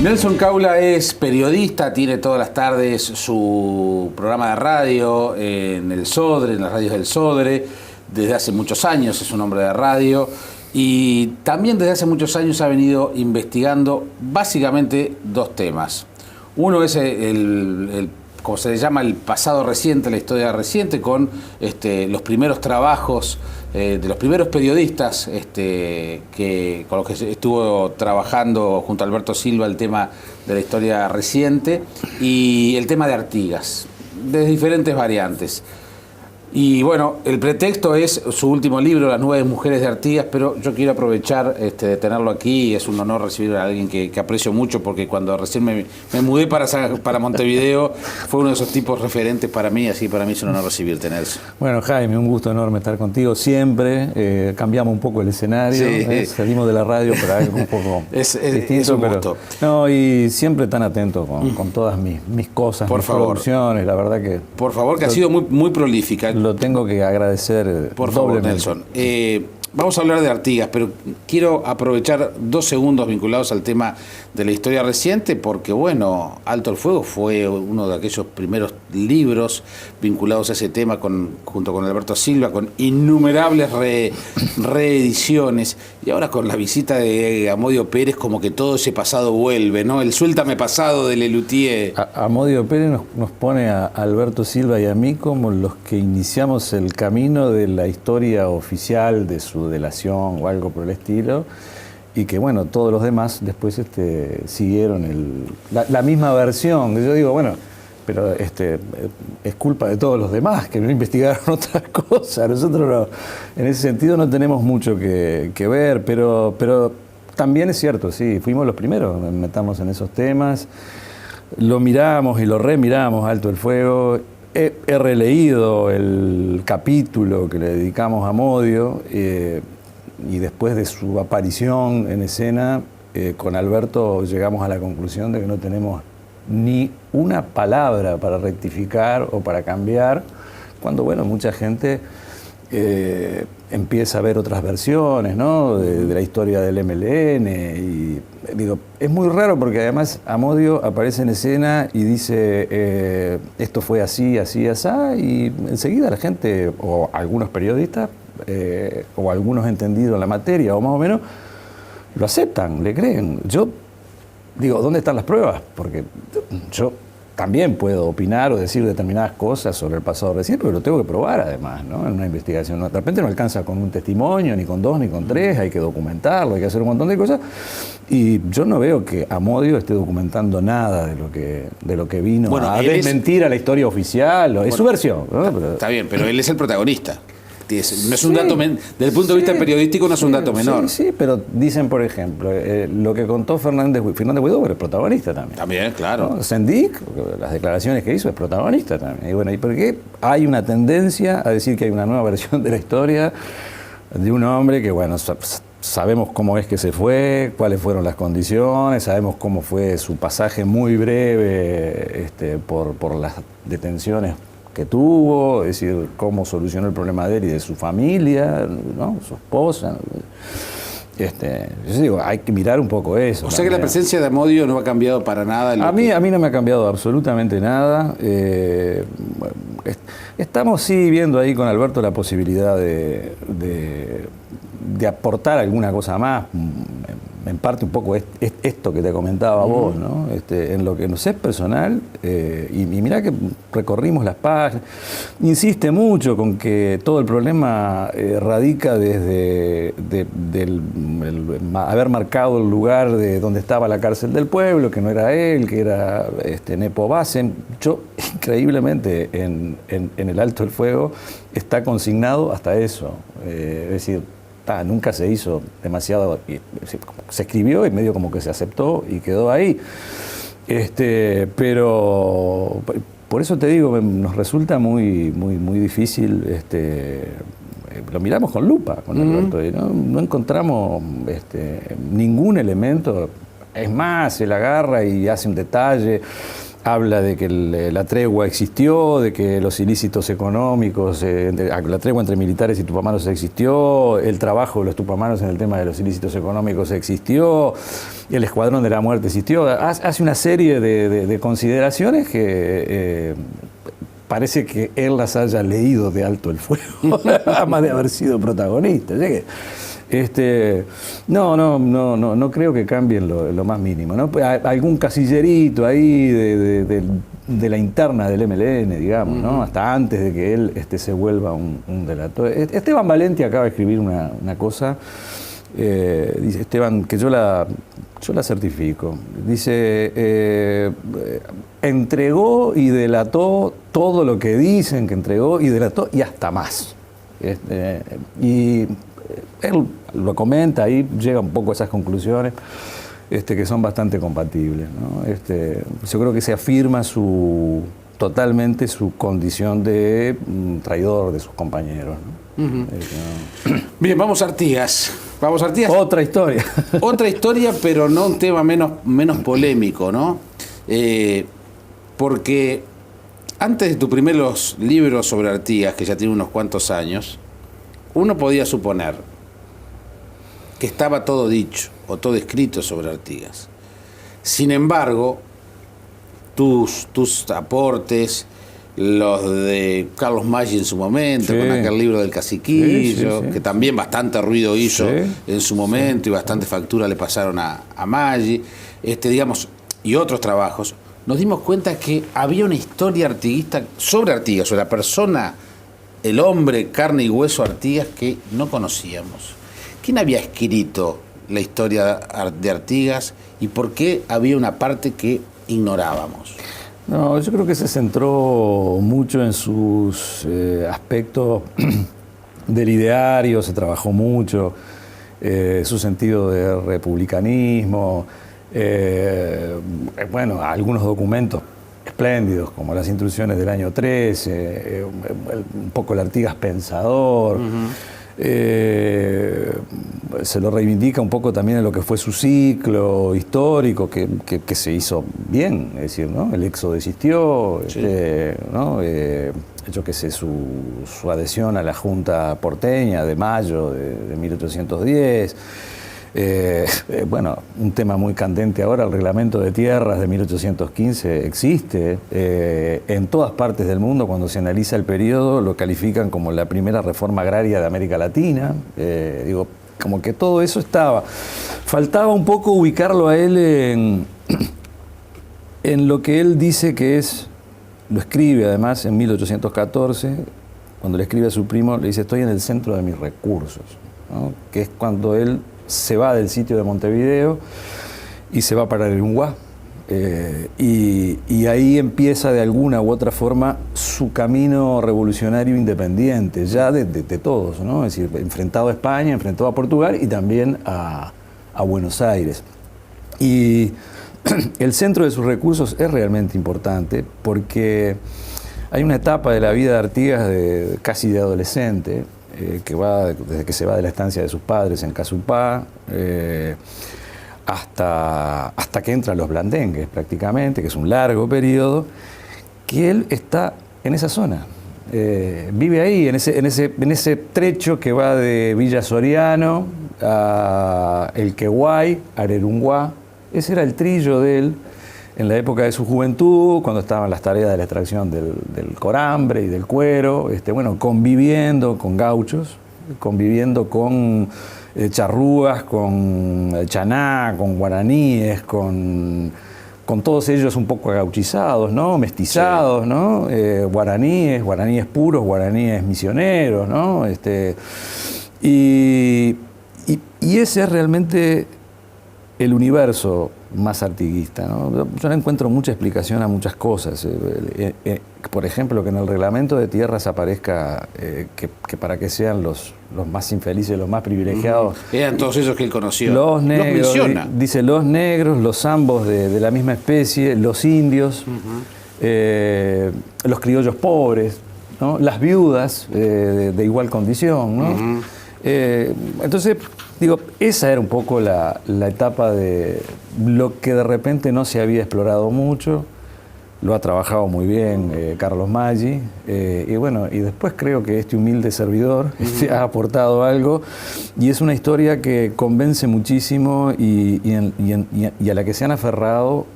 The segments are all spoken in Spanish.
Nelson Caula es periodista, tiene todas las tardes su programa de radio en el Sodre, en las radios del Sodre, desde hace muchos años es un hombre de radio y también desde hace muchos años ha venido investigando básicamente dos temas. Uno es como se le llama, el pasado reciente, la historia reciente, con los primeros trabajos de los primeros periodistas con los que estuvo trabajando junto a Alberto Silva el tema de la historia reciente y el tema de Artigas, de diferentes variantes. Y bueno, el pretexto es su último libro, Las 9 mujeres de Artigas, pero yo quiero aprovechar de tenerlo aquí. Es un honor recibir a alguien que aprecio mucho, porque cuando recién me mudé para Montevideo, fue uno de esos tipos referentes para mí, así para mí es un honor recibirte, Nelson. Bueno, Jaime, un gusto enorme estar contigo siempre. Cambiamos un poco el escenario, sí. Salimos de la radio para algo un poco distinto. Es un gusto. No, y siempre tan atento con todas mis cosas, mis producciones, la verdad que... Por favor, que ha sido muy prolífica. Lo tengo que agradecer. Por favor, Nelson. Vamos a hablar de Artigas, pero quiero aprovechar 2 segundos vinculados al tema de la historia reciente, porque bueno, Alto el Fuego fue uno de aquellos primeros libros vinculados a ese tema junto con Alberto Silva, con innumerables reediciones, y ahora con la visita de Amodio Pérez como que todo ese pasado vuelve, ¿no? El suéltame pasado de Lelutier. Amodio Pérez nos pone a Alberto Silva y a mí como los que iniciamos el camino de la historia oficial de su delación o algo por el estilo, y que bueno, todos los demás después siguieron la misma versión. Yo digo, bueno, pero es culpa de todos los demás que no investigaron otras cosas. Nosotros en ese sentido no tenemos mucho que ver, pero también es cierto, sí, fuimos los primeros, metamos en esos temas, lo miramos y lo remiramos, Alto el Fuego. He releído el capítulo que le dedicamos a Amodio y después de su aparición en escena, con Alberto llegamos a la conclusión de que no tenemos ni una palabra para rectificar o para cambiar, cuando bueno, mucha gente empieza a ver otras versiones, ¿no? de la historia del MLN, y digo, es muy raro porque además Amodio aparece en escena y dice esto fue así, así, así, y enseguida la gente, o algunos periodistas, o algunos entendidos en la materia, o más o menos, lo aceptan, le creen. Yo digo, ¿dónde están las pruebas? Porque yo también puedo opinar o decir determinadas cosas sobre el pasado reciente, pero lo tengo que probar además, ¿no? En una investigación. De repente no alcanza con un testimonio, ni con 2, ni con 3, hay que documentarlo, hay que hacer un montón de cosas. Y yo no veo que Amodio esté documentando nada de lo que vino a desmentir a la historia oficial. Es su versión, ¿no? Está bien, pero él es el protagonista. No es un dato desde el punto de vista periodístico no es un dato menor. Sí, pero dicen, por ejemplo, lo que contó Fernández Huidobro es protagonista también. También, claro. ¿No? Sendik, las declaraciones que hizo, es protagonista también. Y bueno, ¿y por qué hay una tendencia a decir que hay una nueva versión de la historia de un hombre que, bueno, sabemos cómo es que se fue, cuáles fueron las condiciones, sabemos cómo fue su pasaje muy breve por las detenciones que tuvo, es decir, cómo solucionó el problema de él y de su familia, ¿no? Su esposa. Yo digo, hay que mirar un poco eso. O sea que la presencia de Amodio no ha cambiado para nada. A mí no me ha cambiado absolutamente nada. Estamos sí viendo ahí con Alberto la posibilidad de aportar alguna cosa más. En parte un poco esto que te comentaba vos, ¿no? En lo que nos es personal, y mirá que recorrimos las páginas, insiste mucho con que todo el problema radica desde haber marcado el lugar de donde estaba la cárcel del pueblo, que no era él, que era Nepo Bassen. Yo, increíblemente, en el Alto el Fuego está consignado hasta eso, es decir, nunca se hizo demasiado, se escribió y medio como que se aceptó y quedó ahí. Pero por eso te digo, nos resulta muy difícil, lo miramos con lupa con Alberto, y no encontramos ningún elemento. Es más, él agarra y hace un detalle. habla de que la tregua existió, de que los ilícitos económicos, la tregua entre militares y tupamaros existió, el trabajo de los tupamaros en el tema de los ilícitos económicos existió, el escuadrón de la muerte existió. Hace una serie de consideraciones que parece que él las haya leído de alto el fuego, además de haber sido protagonista. No creo que cambien lo más mínimo, ¿no? Algún casillerito ahí de la interna del MLN, digamos, ¿no? Hasta antes de que él se vuelva un delator. Esteban Valenti acaba de escribir una cosa, dice Esteban, que yo la certifico. Dice, entregó y delató todo lo que dicen que entregó y delató y hasta más. Y él lo comenta, ahí llega un poco a esas conclusiones que son bastante compatibles, ¿no? Yo creo que se afirma totalmente su condición de traidor de sus compañeros, ¿no? Uh-huh. Bien, vamos a Artigas. Otra historia. Otra historia, pero no un tema menos polémico, ¿no? Porque antes de tus primeros libros sobre Artigas, que ya tiene unos cuantos años, uno podía suponer que estaba todo dicho o todo escrito sobre Artigas. Sin embargo, tus aportes, los de Carlos Maggi en su momento, con aquel libro del caciquillo, que también bastante ruido hizo en su momento y bastante factura le pasaron a Maggi, digamos, y otros trabajos, nos dimos cuenta que había una historia artiguista sobre Artigas, sobre la persona, el hombre, carne y hueso Artigas, que no conocíamos. ¿Quién había escrito la historia de Artigas y por qué había una parte que ignorábamos? No, yo creo que se centró mucho en sus aspectos del ideario, se trabajó mucho, su sentido de republicanismo, bueno, algunos documentos espléndidos, como las instrucciones del año 13, un poco el Artigas pensador. Se lo reivindica un poco también en lo que fue su ciclo histórico, que se hizo bien, es decir, ¿no? El éxodo existió, ¿no? Yo qué sé, su adhesión a la Junta porteña de mayo de 1810. Bueno, un tema muy candente ahora, el reglamento de tierras de 1815 existe. En todas partes del mundo, cuando se analiza el periodo, lo califican como la primera reforma agraria de América Latina. Digo, como que todo eso estaba. Faltaba un poco ubicarlo a él en lo que él dice que es, lo escribe además en 1814, cuando le escribe a su primo, le dice: estoy en el centro de mis recursos, ¿no? Que es cuando él se va del sitio de Montevideo y se va para el Uruguay. Y ahí empieza de alguna u otra forma su camino revolucionario independiente, ya de todos, ¿no? Es decir, enfrentado a España, enfrentado a Portugal y también a Buenos Aires. Y el centro de sus recursos es realmente importante porque hay una etapa de la vida de Artigas casi de adolescente, que va desde que se va de la estancia de sus padres en Casupá hasta que entra a los Blandengues prácticamente, que es un largo periodo, que él está en esa zona. Vive ahí, en ese trecho que va de Villa Soriano a El Queguay, Arerunguá. Ese era el trillo de él en la época de su juventud, cuando estaban las tareas de la extracción del corambre y del cuero, bueno, conviviendo con gauchos, conviviendo con charrúas, con chaná, con guaraníes, con todos ellos un poco agauchizados, ¿no? Mestizados, ¿no? Guaraníes puros, guaraníes misioneros, ¿no? Y ese es realmente el universo más artiguista, ¿no? Yo no encuentro mucha explicación a muchas cosas. Por ejemplo, que en el reglamento de tierras aparezca que para que sean los más infelices, los más privilegiados. Eran todos esos que él conoció. Los negros, los menciona. Dice los negros, los zambos de la misma especie, los indios, los criollos pobres, ¿no? Las viudas de igual condición, ¿no? Entonces, digo, esa era un poco la etapa de lo que de repente no se había explorado mucho, lo ha trabajado muy bien Carlos Maggi, y bueno, y después creo que este humilde servidor ha aportado algo, y es una historia que convence muchísimo y a la que se han aferrado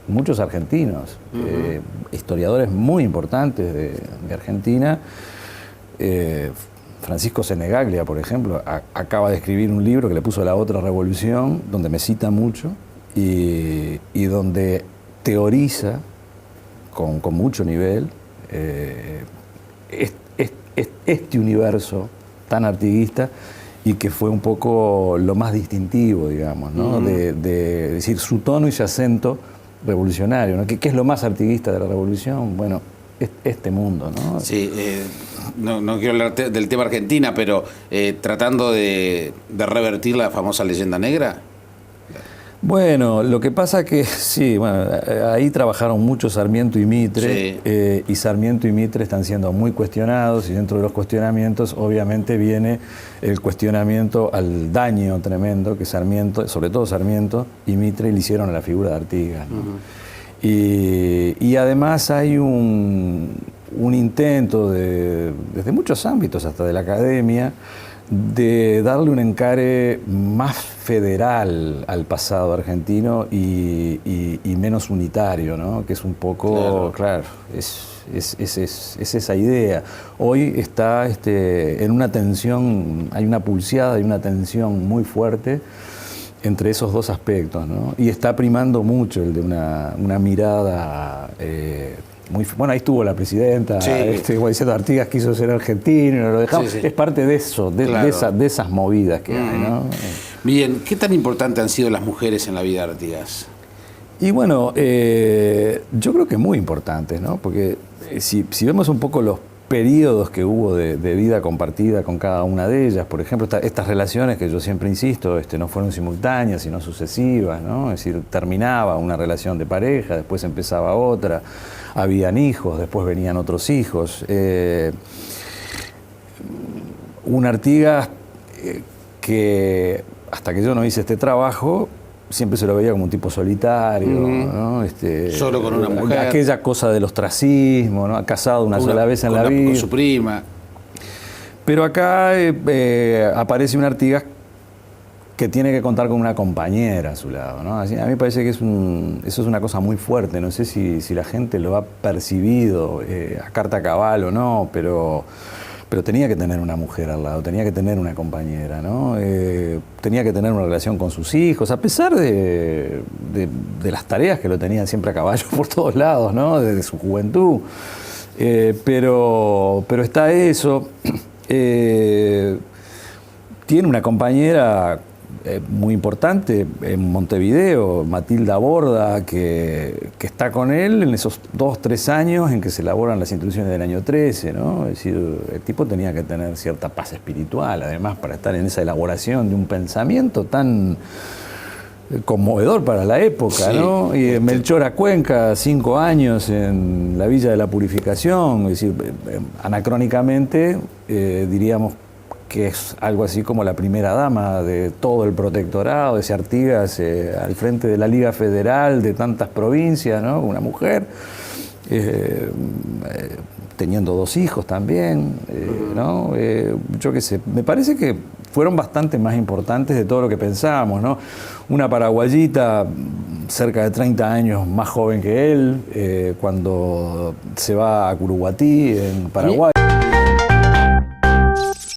muchos argentinos, historiadores muy importantes de Argentina. Francisco Senegaglia, por ejemplo, acaba de escribir un libro que le puso La Otra Revolución, donde me cita mucho y donde teoriza con mucho nivel este universo tan artiguista, y que fue un poco lo más distintivo, digamos, ¿no? De decir su tono y su acento revolucionario, ¿no? ¿Qué es lo más artiguista de la revolución? Bueno, este mundo, ¿no? Sí, no quiero hablar del tema Argentina, pero tratando de revertir la famosa leyenda negra. Bueno, lo que pasa que sí, bueno, ahí trabajaron mucho Sarmiento y Mitre, sí. Y Sarmiento y Mitre están siendo muy cuestionados, y dentro de los cuestionamientos obviamente viene el cuestionamiento al daño tremendo que Sarmiento, sobre todo Sarmiento y Mitre, le hicieron a la figura de Artigas, ¿no? Y además hay un intento desde muchos ámbitos, hasta de la academia, de darle un encare más federal al pasado argentino y menos unitario, ¿no? Que es un poco, claro, es esa idea. Hoy está en una tensión, hay una pulseada, hay una tensión muy fuerte entre esos dos aspectos, ¿no? Y está primando mucho el de una mirada bueno, ahí estuvo la presidenta, sí. Diciendo Artigas quiso ser argentino, no lo dejamos. Sí, sí. Es parte de eso, claro. de esas movidas que hay, ¿no? Bien, ¿qué tan importantes han sido las mujeres en la vida de Artigas? Y bueno, yo creo que muy importantes, ¿no? Porque si vemos un poco los periodos que hubo de vida compartida con cada una de ellas, por ejemplo, estas relaciones que yo siempre insisto, no fueron simultáneas, sino sucesivas, ¿no? Es decir, terminaba una relación de pareja, después empezaba otra, habían hijos, después venían otros hijos. Un Artigas que, hasta que yo no hice este trabajo, siempre se lo veía como un tipo solitario, ¿no? Solo con una mujer. Aquella cosa del ostracismo, ¿no? Casado una sola vez en la vida. Con su prima. Pero acá aparece un Artigas que tiene que contar con una compañera a su lado, ¿no? Así, a mí me parece que eso es una cosa muy fuerte. No sé si la gente lo ha percibido a carta cabal o no, pero tenía que tener una mujer al lado, tenía que tener una compañera, ¿no? Tenía que tener una relación con sus hijos, a pesar de las tareas que lo tenían siempre a caballo por todos lados, ¿no? Desde su juventud. Pero está eso. Tiene una compañera muy importante en Montevideo, Matilda Borda, que está con él en esos 2-3 años en que se elaboran las instituciones del año 13, ¿no? Es decir, el tipo tenía que tener cierta paz espiritual, además, para estar en esa elaboración de un pensamiento tan conmovedor para la época, sí, ¿no? Y Melchor Acuenca, 5 años en la Villa de la Purificación, es decir, anacrónicamente, diríamos que es algo así como la primera dama de todo el protectorado, de ese Artigas al frente de la Liga Federal de tantas provincias, ¿no? Una mujer, teniendo 2 hijos también, ¿no? Yo qué sé, me parece que fueron bastante más importantes de todo lo que pensábamos, ¿no? Una paraguayita cerca de 30 años más joven que él, cuando se va a Curuguatí, en Paraguay.